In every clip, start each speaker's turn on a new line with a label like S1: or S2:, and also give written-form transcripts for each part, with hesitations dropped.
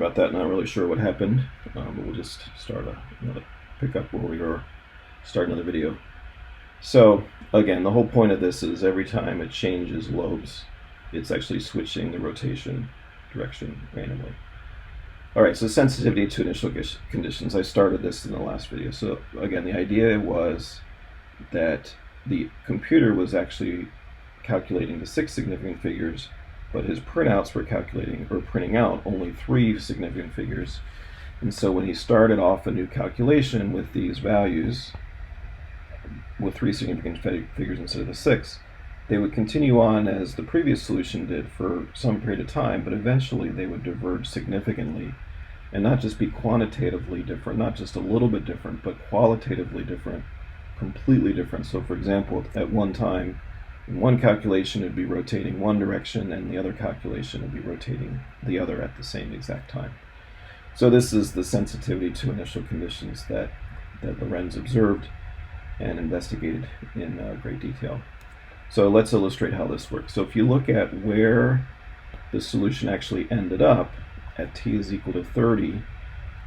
S1: about that. Not really sure what happened, but we'll just pick up where we were, start another video. So again, the whole point of this is every time it changes lobes, it's actually switching the rotation direction randomly. All right, so sensitivity to initial conditions. I started this in the last video. So again, the idea was that the computer was actually calculating the 6 significant figures, but his printouts were calculating or printing out only 3 significant figures. And so when he started off a new calculation with these values, with 3 significant figures instead of the 6, they would continue on as the previous solution did for some period of time, but eventually they would diverge significantly and not just be quantitatively different, not just a little bit different, but qualitatively different, completely different. So for example, at one time, in one calculation it would be rotating one direction and the other calculation would be rotating the other at the same exact time. So this is the sensitivity to initial conditions that Lorenz observed and investigated in great detail. So let's illustrate how this works. So if you look at where the solution actually ended up at t is equal to 30,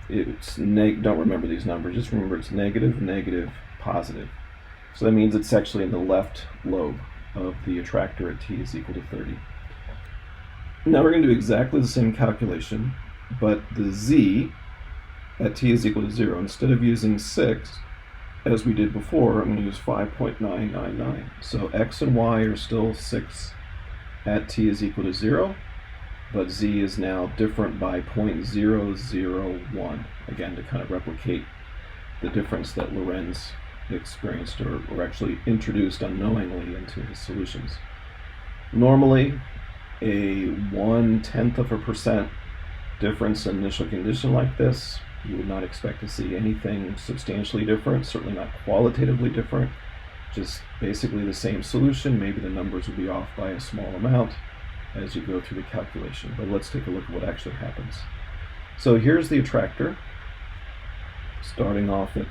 S1: it's don't remember these numbers, just remember it's negative, negative, positive. So that means it's actually in the left lobe of the attractor at t is equal to 30. Now we're going to do exactly the same calculation, but the z at t is equal to 0, instead of using 6, as we did before, I'm going to use 5.999. So x and y are still 6 at t is equal to 0, but z is now different by 0.001, again to kind of replicate the difference that Lorenz experienced or actually introduced unknowingly into his solutions. Normally, a 1/10% difference in initial condition like this, you would not expect to see anything substantially different, certainly not qualitatively different, just basically the same solution. Maybe the numbers will be off by a small amount as you go through the calculation, but let's take a look at what actually happens. So here's the attractor, starting off at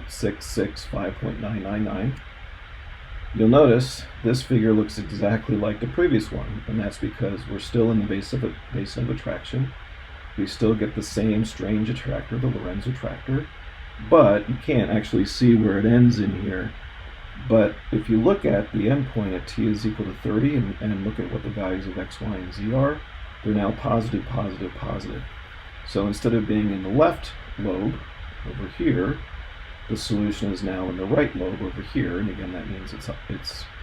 S1: 5.999. You'll notice this figure looks exactly like the previous one, and that's because we're still in the basin of attraction. We still get the same strange attractor, the Lorenz attractor, but you can't actually see where it ends in here. But if you look at the endpoint at t is equal to 30 and look at what the values of x, y, and z are, they're now positive, positive, positive. So instead of being in the left lobe over here, the solution is now in the right lobe over here, and again that means it's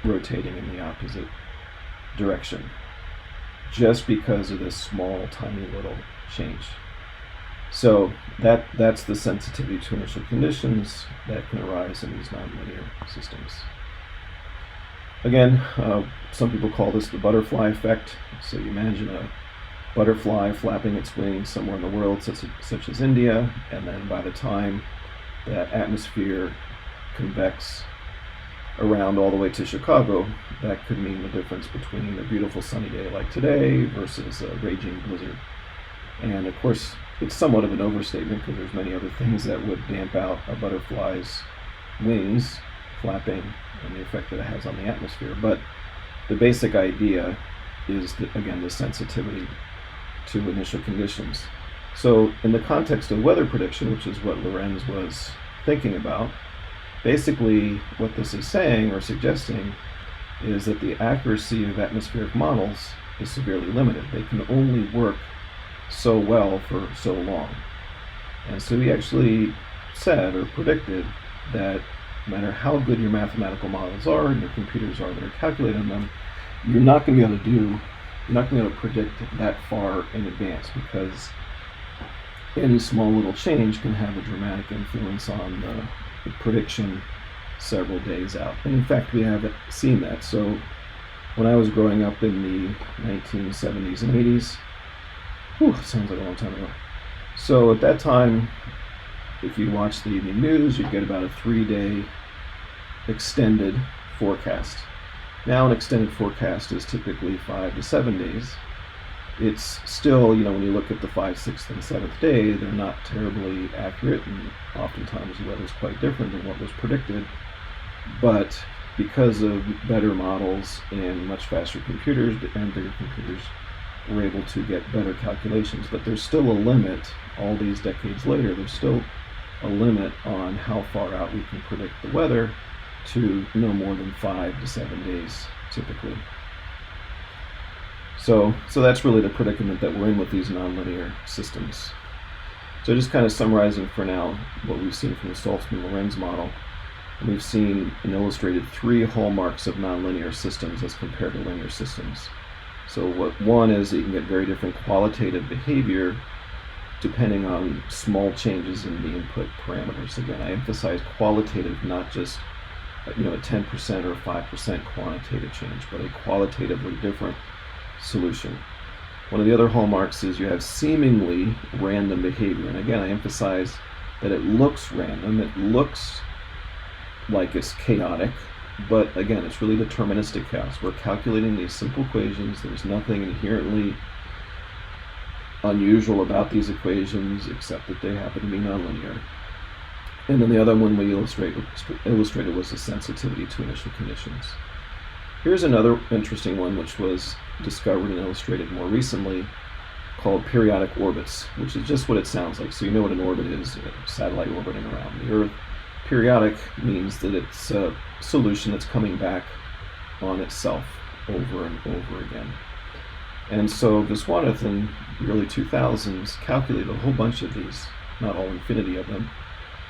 S1: rotating in the opposite direction, just because of this small, tiny little change. So that's the sensitivity to initial conditions that can arise in these nonlinear systems. Again, some people call this the butterfly effect. So you imagine a butterfly flapping its wings somewhere in the world, such as India, and then by the time that atmosphere convects around all the way to Chicago, that could mean the difference between a beautiful sunny day like today versus a raging blizzard. And of course, it's somewhat of an overstatement because there's many other things that would damp out a butterfly's wings flapping and the effect that it has on the atmosphere. But the basic idea is, again, the sensitivity to initial conditions. So in the context of weather prediction, which is what Lorenz was thinking about, basically what this is saying or suggesting is that the accuracy of atmospheric models is severely limited. They can only work so well for so long. And so he actually said or predicted that no matter how good your mathematical models are and your computers are that are calculating them, you're not going to be able to predict that far in advance, because any small little change can have a dramatic influence on the prediction several days out. And in fact, we haven't seen that. So when I was growing up in the 1970s and 80s, sounds like a long time ago. So at that time, if you watch the evening news, you'd get about a 3-day extended forecast. Now an extended forecast is typically 5 to 7 days. It's still, when you look at the 5th, 6th, and 7th day, they're not terribly accurate, and oftentimes the weather is quite different than what was predicted. But because of better models and much faster computers and bigger computers, we're able to get better calculations. But there's still a limit, all these decades later, there's still a limit on how far out we can predict the weather to no more than 5 to 7 days, typically. So that's really the predicament that we're in with these nonlinear systems. So just kind of summarizing for now what we've seen from the Saltzman-Lorenz model. We've seen and illustrated 3 hallmarks of nonlinear systems as compared to linear systems. So one is that you can get very different qualitative behavior depending on small changes in the input parameters. Again, I emphasize qualitative, not just a 10% or a 5% quantitative change, but a qualitatively different solution. One of the other hallmarks is you have seemingly random behavior. And again, I emphasize that it looks random, it looks like it's chaotic, but again, it's really deterministic chaos. We're calculating these simple equations. There's nothing inherently unusual about these equations except that they happen to be nonlinear. And then the other one we illustrated was the sensitivity to initial conditions. Here's another interesting one which was discovered and illustrated more recently, called periodic orbits, which is just what it sounds like. So you know what an orbit is, a satellite orbiting around the Earth. Periodic means that it's a solution that's coming back on itself over and over again. And so Viswanathan in the early 2000s calculated a whole bunch of these, not all infinity of them,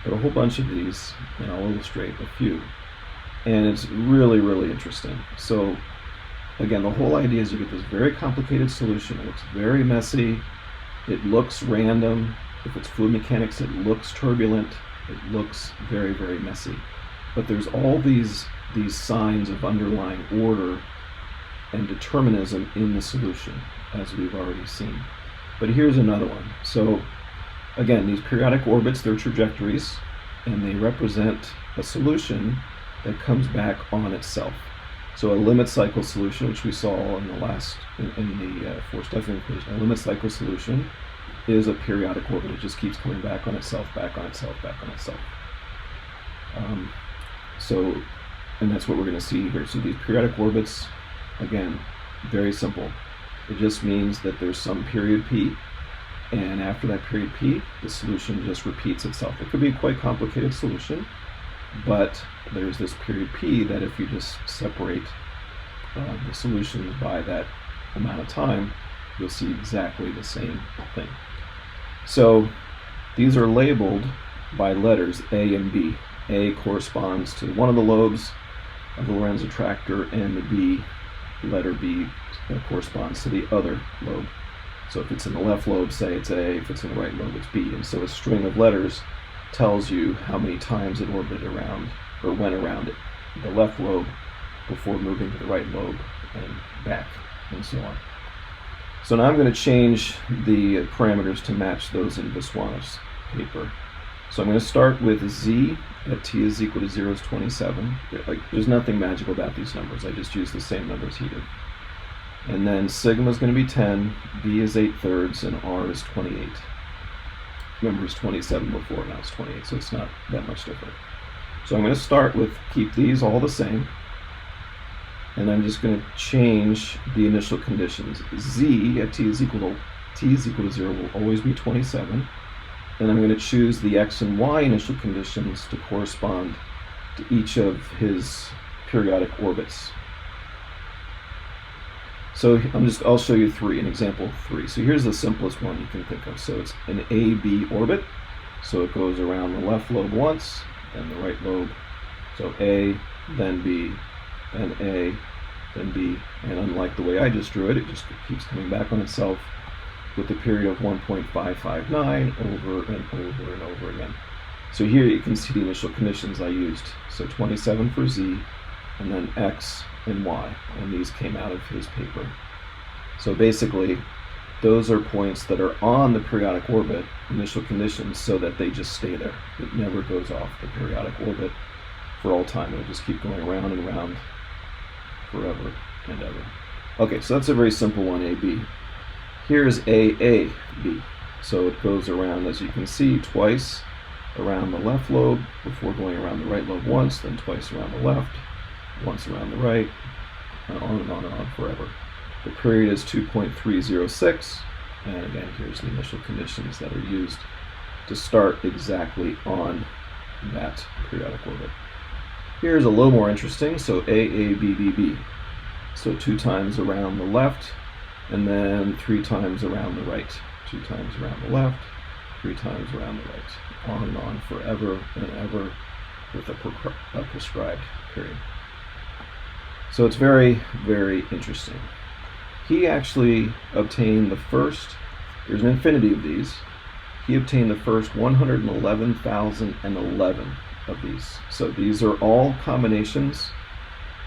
S1: but a whole bunch of these, and I'll illustrate a few. And it's really, really interesting. So again, the whole idea is you get this very complicated solution. It looks very messy. It looks random. If it's fluid mechanics, it looks turbulent. It looks very, very messy. But there's all these signs of underlying order and determinism in the solution, as we've already seen. But here's another one. So again, these periodic orbits, they're trajectories, and they represent a solution that comes back on itself. So a limit cycle solution, which we saw in the force definite equation, a limit cycle solution is a periodic orbit. It just keeps coming back on itself, back on itself, back on itself. And that's what we're going to see here. So these periodic orbits, again, very simple. It just means that there's some period P, and after that period P, the solution just repeats itself. It could be a quite complicated solution, but there's this period P that if you just separate the solutions by that amount of time, you'll see exactly the same thing. So these are labeled by letters A and B. A corresponds to one of the lobes of the Lorenz attractor, and the B, letter B, corresponds to the other lobe. So if it's in the left lobe, say it's A. If it's in the right lobe, it's B. And so a string of letters tells you how many times it orbited around or went around the left lobe before moving to the right lobe and back, and so on. So now I'm going to change the parameters to match those in Viswanathan's paper. So I'm going to start with Z at t is equal to 0 is 27. There's nothing magical about these numbers. I just use the same numbers here. And then sigma is going to be 10, B is 8/3, and R is 28. Remember, it's 27 before, now it's 28, so it's not that much different. So I'm going to start with, keep these all the same, and I'm just going to change the initial conditions. Z at t is equal to 0 will always be 27, and I'm going to choose the x and y initial conditions to correspond to each of his periodic orbits. So I'll show you an example of 3. So here's the simplest one you can think of. So it's an AB orbit. So it goes around the left lobe once, then the right lobe. So A, then B, then A, then B. And unlike the way I just drew it, it just keeps coming back on itself with a period of 1.559 over and over and over again. So here you can see the initial conditions I used. So 27 for Z, and then X and Y, and these came out of his paper. So basically, those are points that are on the periodic orbit, initial conditions, so that they just stay there. It never goes off the periodic orbit for all time. It'll just keep going around and around forever and ever. Okay, so that's a very simple one, AB. Here's AAB. So it goes around, as you can see, twice around the left lobe before going around the right lobe once, then twice around the left, once around the right, and on and on and on forever. The period is 2.306, and again, here's the initial conditions that are used to start exactly on that periodic orbit. Here's a little more interesting, so AABBB. So 2 times around the left, and then 3 times around the right. 2 times around the left, 3 times around the right. On and on forever and ever with a prescribed period. So it's very, very interesting. He actually obtained the first, there's an infinity of these, he obtained the first 111,011 of these. So these are all combinations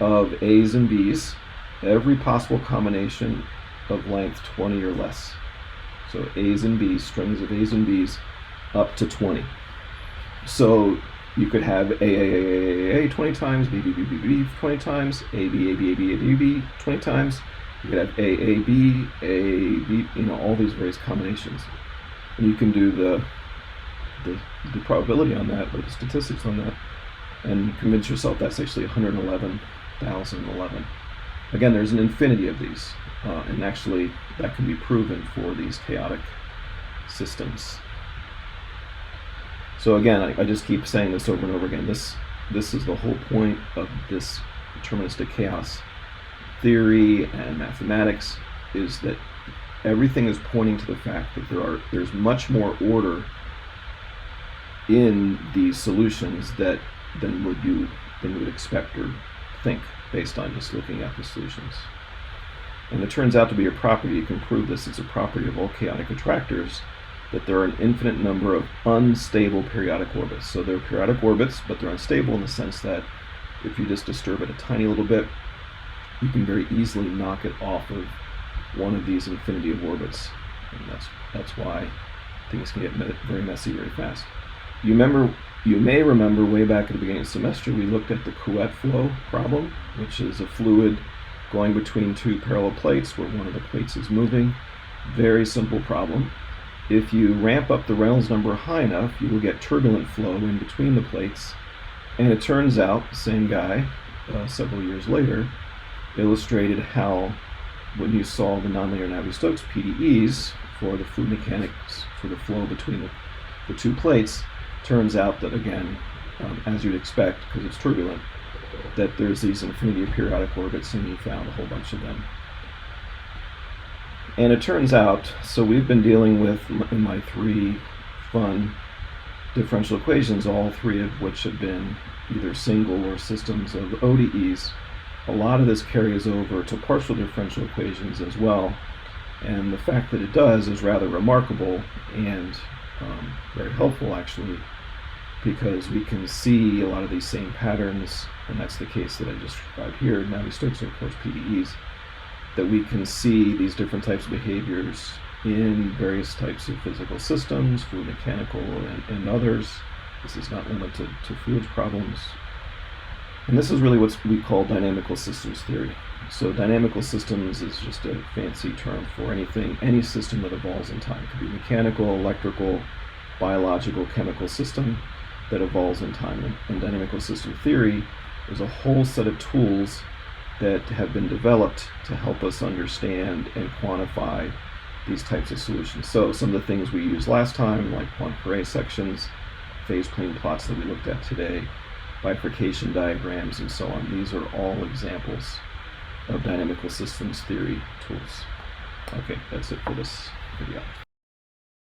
S1: of A's and B's, every possible combination of length 20 or less. So A's and B's, strings of A's and B's up to 20. So you could have A 20 times, B 20 times, A B 20 times. You could have A B, all these various combinations. And you can do the probability on that, or the statistics on that, and convince yourself that's actually 111,011. Again, there's an infinity of these, and actually that can be proven for these chaotic systems. So again, I just keep saying this over and over again. This is the whole point of this deterministic chaos theory and mathematics, is that everything is pointing to the fact that there's much more order in these solutions than you would expect or think based on just looking at the solutions. And it turns out to be a property, you can prove this, it's a property of all chaotic attractors, that there are an infinite number of unstable periodic orbits. So they're periodic orbits, but they're unstable in the sense that if you just disturb it a tiny little bit, you can very easily knock it off of one of these infinity of orbits. And that's why things can get very messy very fast. You may remember way back at the beginning of the semester, we looked at the Couette flow problem, which is a fluid going between 2 parallel plates where one of the plates is moving. Very simple problem. If you ramp up the Reynolds number high enough, you will get turbulent flow in between the plates. And it turns out, the same guy, several years later, illustrated how when you solve the nonlinear Navier-Stokes PDEs for the fluid mechanics, for the flow between the 2 plates, turns out that, again, as you'd expect, because it's turbulent, that there's these infinity of periodic orbits, and he found a whole bunch of them. And it turns out, so we've been dealing with, in my 3 fun differential equations, all 3 of which have been either single or systems of ODEs. A lot of this carries over to partial differential equations as well, and the fact that it does is rather remarkable and very helpful, actually, because we can see a lot of these same patterns, and that's the case that I just described here. Navier-Stokes are, of course, PDEs, that we can see these different types of behaviors in various types of physical systems, fluid mechanical and others. This is not limited to fluids problems. And this is really what we call dynamical systems theory. So dynamical systems is just a fancy term for any system that evolves in time. It could be mechanical, electrical, biological, chemical system that evolves in time. And dynamical system theory is a whole set of tools that have been developed to help us understand and quantify these types of solutions. So some of the things we used last time, like Poincare sections, phase plane plots that we looked at today, bifurcation diagrams, and so on. These are all examples of dynamical systems theory tools. Okay, that's it for this video.